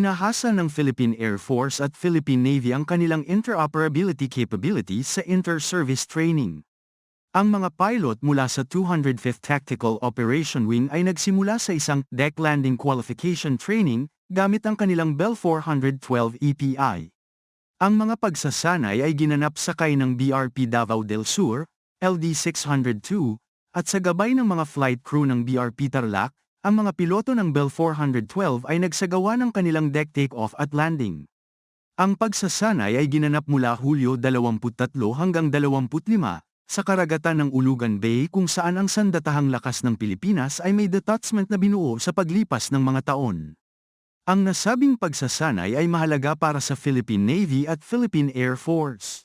Inahasa ng Philippine Air Force at Philippine Navy ang kanilang interoperability capabilities sa inter-service training. Ang mga pilot mula sa 205th Tactical Operation Wing ay nagsimula sa isang deck landing qualification training gamit ang kanilang Bell 412 EPI. Ang mga pagsasanay ay ginanap sakay ng BRP Davao del Sur, LD-602, at sa gabay ng mga flight crew ng BRP Tarlac. Ang mga piloto ng Bell 412 ay nagsagawa ng kanilang deck take-off at landing. Ang pagsasanay ay ginanap mula Hulyo 23 hanggang 25 sa karagatan ng Ulugan Bay kung saan ang sandatahang lakas ng Pilipinas ay may detachment na binuo sa paglipas ng mga taon. Ang nasabing pagsasanay ay mahalaga para sa Philippine Navy at Philippine Air Force.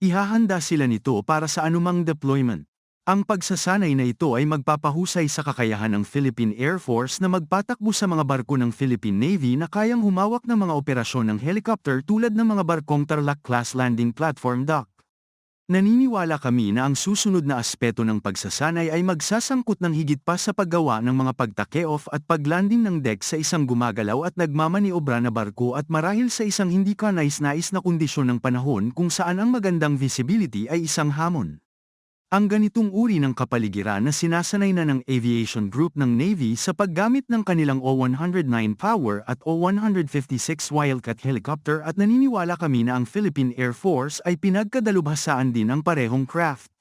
Ihahanda sila nito para sa anumang deployment. Ang pagsasanay na ito ay magpapahusay sa kakayahan ng Philippine Air Force na magpatakbo sa mga barko ng Philippine Navy na kayang humawak ng mga operasyon ng helicopter tulad ng mga barkong Tarlac-class landing platform dock. Naniniwala kami na ang susunod na aspeto ng pagsasanay ay magsasangkot ng higit pa sa paggawa ng mga pagtake-off at paglanding ng deck sa isang gumagalaw at nagmamaniobra na barko at marahil sa isang hindi kanais-nais na kondisyon ng panahon kung saan ang magandang visibility ay isang hamon. Ang ganitong uri ng kapaligiran na sinasanay na ng Aviation Group ng Navy sa paggamit ng kanilang O-109 Power at O-156 Wildcat helicopter at naniniwala kami na ang Philippine Air Force ay pinagkadalubhasaan din ang parehong craft.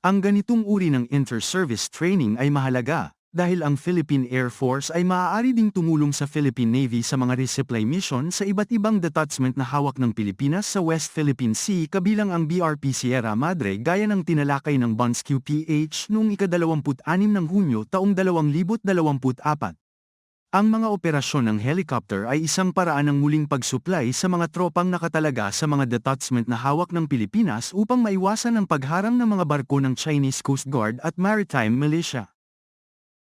Ang ganitong uri ng inter-service training ay mahalaga dahil ang Philippine Air Force ay maaari ding tumulong sa Philippine Navy sa mga resupply mission sa iba't ibang detachment na hawak ng Pilipinas sa West Philippine Sea kabilang ang BRP Sierra Madre gaya ng tinalakay ng Bonds QPH noong ika-26 ng Hunyo taong 2024. Ang mga operasyon ng helicopter ay isang paraan ng muling pagsuplay sa mga tropang nakatalaga sa mga detachment na hawak ng Pilipinas upang maiwasan ang pagharang ng mga barko ng Chinese Coast Guard at Maritime Militia.